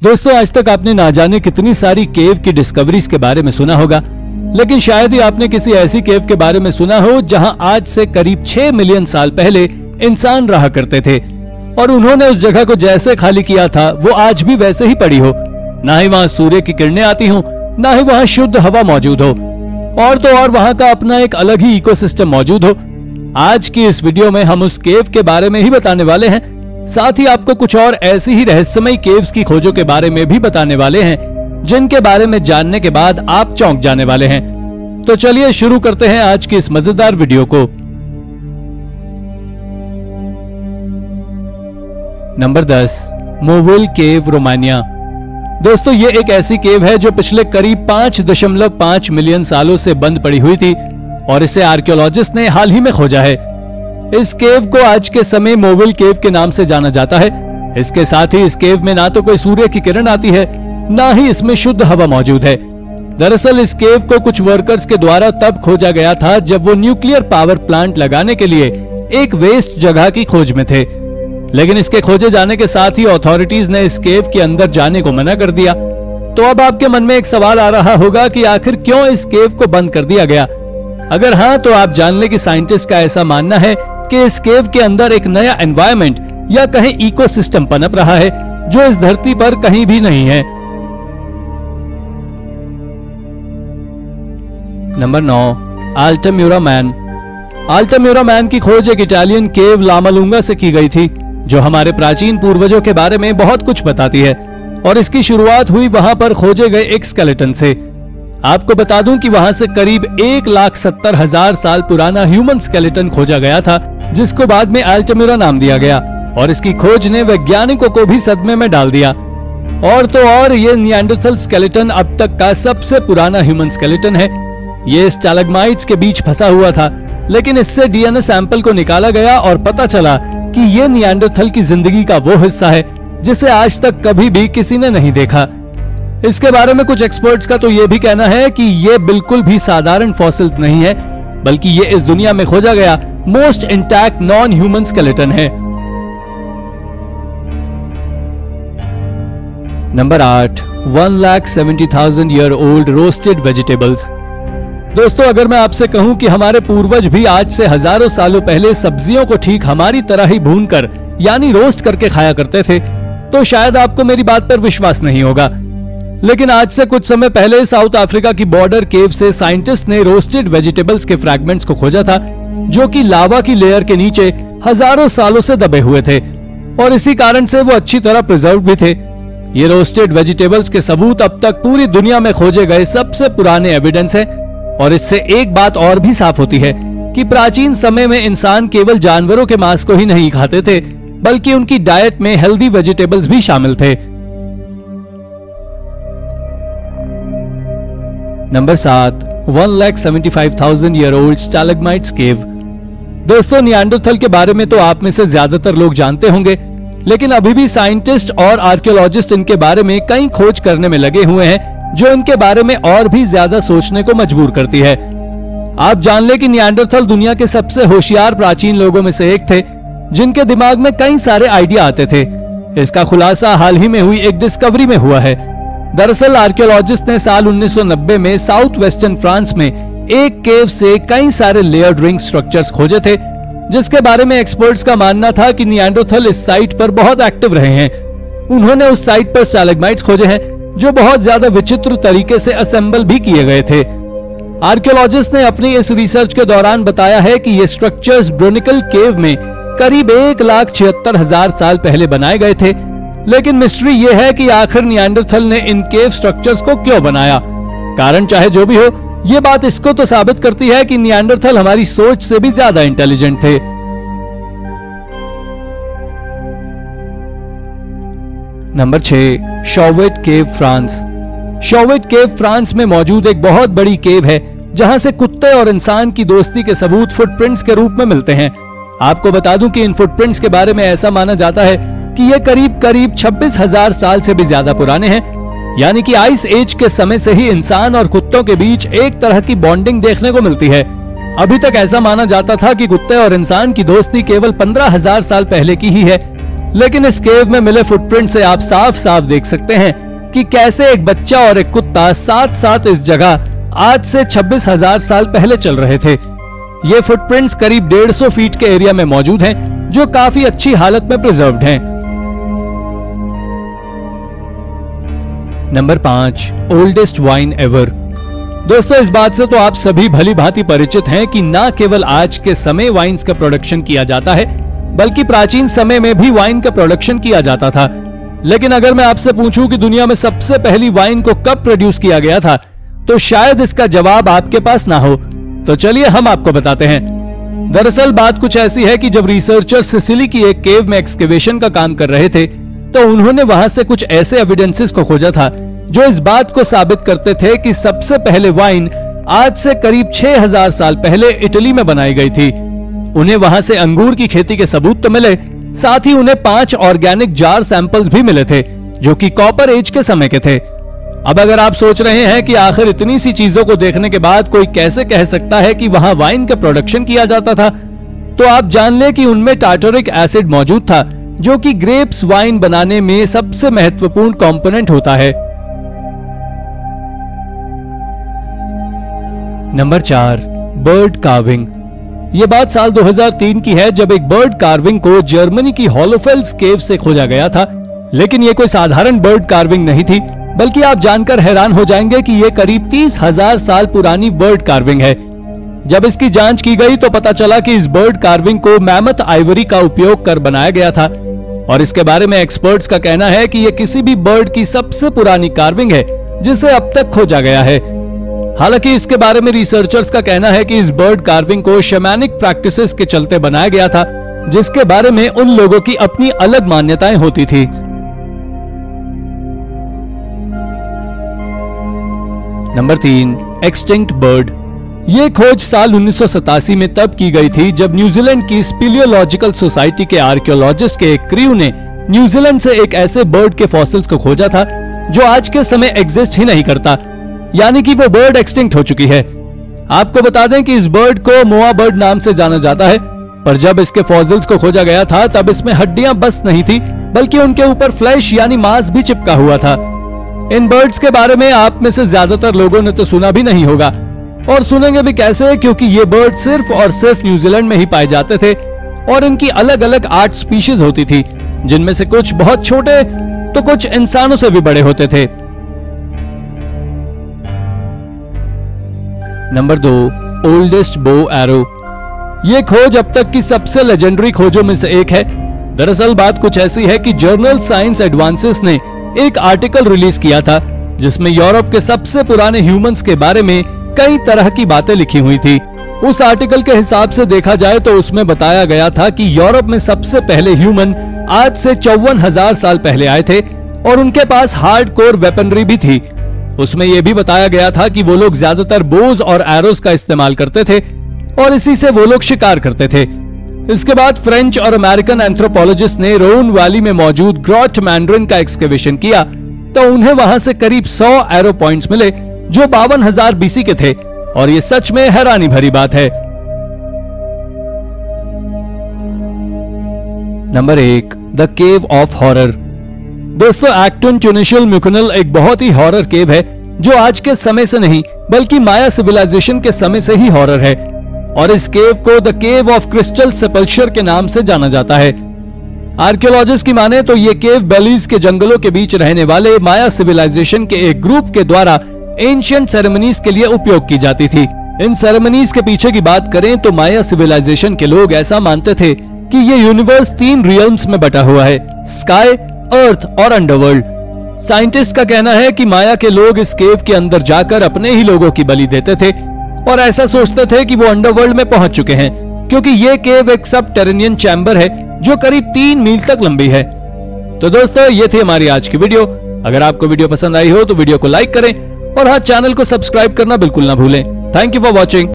दोस्तों, आज तक आपने ना जाने कितनी सारी केव की डिस्कवरीज के बारे में सुना होगा, लेकिन शायद ही आपने किसी ऐसी केव के बारे में सुना हो जहां आज से करीब 6 मिलियन साल पहले इंसान रहा करते थे और उन्होंने उस जगह को जैसे खाली किया था वो आज भी वैसे ही पड़ी हो। ना ही वहां सूर्य की किरणें आती हो, ना ही वहां शुद्ध हवा मौजूद हो, और तो और वहां का अपना एक अलग ही इकोसिस्टम मौजूद हो। आज की इस वीडियो में हम उस केव के बारे में ही बताने वाले हैं, साथ ही आपको कुछ और ऐसी ही रहस्यमयी केव्स की खोजों के बारे में भी बताने वाले हैं जिनके बारे में जानने के बाद आप चौंक जाने वाले हैं। तो चलिए शुरू करते हैं आज की इस मजेदार वीडियो को। नंबर 10, मोविल केव, रोमानिया। दोस्तों, ये एक ऐसी केव है जो पिछले करीब 5.5 मिलियन सालों से बंद पड़ी हुई थी और इसे आर्कियोलॉजिस्ट ने हाल ही में खोजा है। इस केव को आज के समय मोविल केव के नाम से जाना जाता है। इसके साथ ही इस केव में ना तो कोई सूर्य की किरण आती है, ना ही इसमें शुद्ध हवा मौजूद है। दरअसल इस केव को कुछ वर्कर्स के द्वारा तब खोजा गया था जब वो न्यूक्लियर पावर प्लांट लगाने के लिए एक वेस्ट जगह की खोज में थे, लेकिन इसके खोजे जाने के साथ ही अथॉरिटीज ने इस केव के अंदर जाने को मना कर दिया। तो अब आपके मन में एक सवाल आ रहा होगा कि आखिर क्यों इस केव को बंद कर दिया गया। अगर हाँ, तो आप जान लें कि साइंटिस्ट का ऐसा मानना है कि इस केव के अंदर एक नया एनवायरनमेंट या कहीं इकोसिस्टम पनप रहा है जो इस धरती पर कहीं भी नहीं है। Number 9, Altamura man. Altamura man की खोज एक इटालियन केव लामालुंगा से की गई थी जो हमारे प्राचीन पूर्वजों के बारे में बहुत कुछ बताती है, और इसकी शुरुआत हुई वहां पर खोजे गए एक स्केलेटन से। आपको बता दूं कि वहां से करीब 1,70,000 साल पुराना ह्यूमन स्केलेटन खोजा गया था जिसको बाद में अल्टाम्यूरा नाम दिया गया, और इसकी खोज ने वैज्ञानिकों को भी सदमे में डाल दिया। और तो और ये निएंडरथल स्केलेटन अब तक का सबसे पुराना ह्यूमन स्केलेटन है। ये स्टैलेग्माइट्स के बीच फंसा हुआ था, लेकिन इससे डीएनए सैंपल को निकाला गया और पता चला कि ये निएंडरथल की जिंदगी का वो हिस्सा है जिसे आज तक कभी भी किसी ने नहीं देखा। इसके बारे में कुछ एक्सपर्ट्स का तो ये भी कहना है कि ये बिल्कुल भी साधारण फॉसिल्स नहीं है, बल्कि ये इस दुनिया में खोजा गया most intact non human skeleton है। Number 8, 1,70,000 year old roasted vegetables. दोस्तों, अगर मैं आपसे कहूं कि हमारे पूर्वज भी आज से हजारों सालों पहले सब्जियों को ठीक हमारी तरह ही भूनकर यानी रोस्ट करके खाया करते थे, तो शायद आपको मेरी बात पर विश्वास नहीं होगा। लेकिन आज से कुछ समय पहले साउथ अफ्रीका की बॉर्डर केव से साइंटिस्ट ने रोस्टेड वेजिटेबल्स के फ्रैगमेंट्स को खोजा था जो कि लावा की लेयर के नीचे हजारों सालों से दबे हुए थे, और इसी कारण से वो अच्छी तरह प्रिजर्व भी थे। ये रोस्टेड वेजिटेबल्स के सबूत अब तक पूरी दुनिया में खोजे गए सबसे पुराने एविडेंस है, और इससे एक बात और भी साफ होती है कि प्राचीन समय में इंसान केवल जानवरों के मांस को ही नहीं खाते थे, बल्कि उनकी डाइट में हेल्दी वेजिटेबल्स भी शामिल थे। नंबर 7, 1,75,000 ईयर ओल्ड स्टैलेग्माइट्स केव। दोस्तों, निएंडरथल के बारे में तो आप में से ज्यादातर लोग जानते होंगे, लेकिन अभी भी साइंटिस्ट और आर्कियोलॉजिस्ट इनके बारे में कई खोज करने में लगे हुए हैं जो इनके बारे में और भी ज्यादा सोचने को मजबूर करती है। आप जान ले कि निएंडरथल दुनिया के सबसे होशियार प्राचीन लोगों में से एक थे जिनके दिमाग में कई सारे आइडिया आते थे। इसका खुलासा हाल ही में हुई एक डिस्कवरी में हुआ है। दरअसल आर्कियोलॉजिस्ट ने साल 1990 में साउथ वेस्टर्न फ्रांस में एक केव से कई सारे लेयर्ड रिंग स्ट्रक्चर्स खोजे थे, जिसके बारे में एक्सपर्ट्स का मानना था कि निएंडरथल इस साइट पर बहुत एक्टिव रहे हैं। उन्होंने उस साइट पर स्टैलेग्माइट्स खोजे हैं जो बहुत ज्यादा विचित्र तरीके से असेंबल भी किए गए थे। आर्कियोलॉजिस्ट ने अपनी इस रिसर्च के दौरान बताया है कि ये स्ट्रक्चर्स ब्रोनिकल केव में करीब 1,76,000 साल पहले बनाए गए थे, लेकिन मिस्ट्री ये है कि आखिर निएंडरथल ने इन केव स्ट्रक्चर्स को क्यों बनाया। कारण चाहे जो भी हो, ये बात इसको तो साबित करती है कि निएंडरथल हमारी सोच से भी ज्यादा इंटेलिजेंट थे। नंबर 6, शौवेट केव, फ्रांस। शौवेट केव फ्रांस में मौजूद एक बहुत बड़ी केव है जहां से कुत्ते और इंसान की दोस्ती के सबूत फुटप्रिंट्स के रूप में मिलते हैं। आपको बता दूं कि इन फुटप्रिंट्स के बारे में ऐसा माना जाता है कि ये करीब 26,000 साल से भी ज्यादा पुराने हैं, यानी कि आइस एज के समय से ही इंसान और कुत्तों के बीच एक तरह की बॉन्डिंग देखने को मिलती है। अभी तक ऐसा माना जाता था कि कुत्ते और इंसान की दोस्ती केवल 15,000 साल पहले की ही है, लेकिन इस केव में मिले फुटप्रिंट से आप साफ साफ देख सकते हैं कि कैसे एक बच्चा और एक कुत्ता साथ साथ इस जगह आज से 26,000 साल पहले चल रहे थे। ये फुटप्रिंट्स करीब 150 फीट के एरिया में मौजूद हैं, जो काफी अच्छी हालत में प्रिजर्व्ड हैं। Number 5, oldest wine ever. दोस्तों, इस बात से तो आप सभी भली भांति परिचित हैं कि ना केवल आज के समय वाइन्स का प्रोडक्शन किया जाता है, बल्कि प्राचीन समय में भी वाइन का प्रोडक्शन किया जाता था। लेकिन अगर मैं आपसे पूछूं कि दुनिया में सबसे पहली वाइन को कब प्रोड्यूस किया गया था, तो शायद इसका जवाब आपके पास ना हो। तो चलिए हम आपको बताते हैं। दरअसल बात कुछ ऐसी है कि जब रिसर्चर्स सिसिली की एक केव में एक्सकेवेशन का काम कर रहे थे, तो उन्होंने वहां से कुछ ऐसे एविडेंसेस को खोजा था जो इस बात को साबित करते थे कि सबसे पहले वाइन आज से करीब 6,000 साल पहले इटली में बनाई गई थी। उन्हें वहां से अंगूर की खेती के सबूत तो मिले, साथ ही उन्हें 5 ऑर्गेनिक जार सैंपल्स भी मिले थे जो कि कॉपर एज के समय के थे। अब अगर आप सोच रहे हैं कि आखिर इतनी सी चीजों को देखने के बाद कोई कैसे कह सकता है कि वहां वाइन का प्रोडक्शन किया जाता था, तो आप जान लें कि उनमें टार्टरिक एसिड मौजूद था, जो कि ग्रेप्स वाइन बनाने में सबसे महत्वपूर्ण कंपोनेंट होता है। Number 4, bird carving. यह बात साल 2003 की है, जब एक बर्ड कार्विंग को जर्मनी की होलोफेल्स केव से खोजा गया था। लेकिन यह कोई साधारण बर्ड कार्विंग नहीं थी, बल्कि आप जानकर हैरान हो जाएंगे कि यह करीब 30,000 साल पुरानी बर्ड कार्विंग है। जब इसकी जांच की गई तो पता चला कि इस बर्ड कार्विंग को मैमथ आइवरी का उपयोग कर बनाया गया था, और इसके बारे में एक्सपर्ट्स का कहना है कि यह किसी भी बर्ड की सबसे पुरानी कार्विंग है जिसे अब तक खोजा गया है। हालांकि इसके बारे में रिसर्चर्स का कहना है कि इस बर्ड कार्विंग को शैमानिक प्रैक्टिसेस के चलते बनाया गया था, जिसके बारे में उन लोगों की अपनी अलग मान्यताएं होती थी। Number 3, extinct bird. ये खोज साल 1987 में तब की गई थी जब न्यूजीलैंड की स्पीलियोलॉजिकल सोसाइटी के आर्कियोलॉजिस्ट के एक क्रू ने न्यूजीलैंड से एक ऐसे बर्ड के फॉसिल्स को खोजा था जो आज के समय एग्जिस्ट ही नहीं करता, यानी कि वो बर्ड एक्सटिंक्ट हो चुकी है। आपको बता दें कि इस बर्ड को मोआ बर्ड नाम से जाना जाता है, पर जब इसके फॉसिल्स को खोजा गया था तब इसमें हड्डियां बस नहीं थी, बल्कि उनके ऊपर फ्लैश यानी मांस भी चिपका हुआ था। इन बर्ड्स के बारे में आप में से ज्यादातर लोगों ने तो सुना भी नहीं होगा, और सुनेंगे भी कैसे, क्योंकि ये बर्ड सिर्फ और सिर्फ न्यूजीलैंड में ही पाए जाते थे, और इनकी अलग अलग 8 स्पीशीज होती थी, जिनमें से कुछ बहुत छोटे तो कुछ इंसानों से भी बड़े होते थे। नंबर 2, ओल्डेस्ट बो एरो। ये खोज अब तक की सबसे लेजेंडरी खोजों में से एक है। दरअसल बात कुछ ऐसी है कि जर्नल साइंस एडवांसेस ने एक आर्टिकल रिलीज किया था जिसमें यूरोप के सबसे पुराने ह्यूमंस के बारे में कई तरह की बातें लिखी हुई थी। उस आर्टिकल के हिसाब से देखा जाए तो उसमें बताया गया था कि यूरोप में सबसे पहले ह्यूमन आज से 54,000 साल पहले आए थे, और उनके पास हार्डकोर वेपनरी भी थी। उसमें यह भी बताया गया था कि वो लोग ज्यादातर बोज और एरोस का इस्तेमाल करते थे, और इसी से वो लोग शिकार करते थे। इसके बाद फ्रेंच और अमेरिकन एंथ्रोपोलॉजिस्ट ने रोन वैली में मौजूद ग्रॉट मैंड्रिन का एक्सकेवेशन किया, तो उन्हें वहां से करीब 100 एरो पॉइंट्स मिले जो 52,000 बीसी के थे, और ये सच में हैरानी भरी बात है। Number 1, the cave of horror. दोस्तों, एक्टन ट्यूनिशियल म्यूकनल एक बहुत ही हॉरर केव है जो आज के समय से नहीं बल्कि माया सिविलाइजेशन के समय से ही हॉरर है, और इस केव को द केव ऑफ क्रिस्टल सेपल्चर के नाम से जाना जाता है। आर्कियोलॉजिस्ट की माने तो ये केव बेलीज के जंगलों के बीच रहने वाले माया सिविलाइजेशन के एक ग्रुप के द्वारा एंशिएंट सेरेमनीज के लिए उपयोग की जाती थी। इन सेरेमनीज के पीछे की बात करें तो माया सिविलाइजेशन के लोग ऐसा मानते थे कि ये यूनिवर्स 3 रियल्म्स में बटा हुआ है, स्काई, अर्थ और अंडरवर्ल्ड। साइंटिस्ट का कहना है कि माया के लोग इस केव के अंदर जाकर अपने ही लोगों की बलि देते थे, और ऐसा सोचते थे कि वो अंडरवर्ल्ड में पहुंच चुके हैं, क्योंकि ये केव एक सबटेरेनियन चैम्बर है जो करीब 3 मील तक लंबी है। तो दोस्तों, ये थी हमारी आज की वीडियो। अगर आपको वीडियो पसंद आई हो तो वीडियो को लाइक करें, और हाँ, चैनल को सब्सक्राइब करना बिल्कुल ना भूलें। Thank you for watching.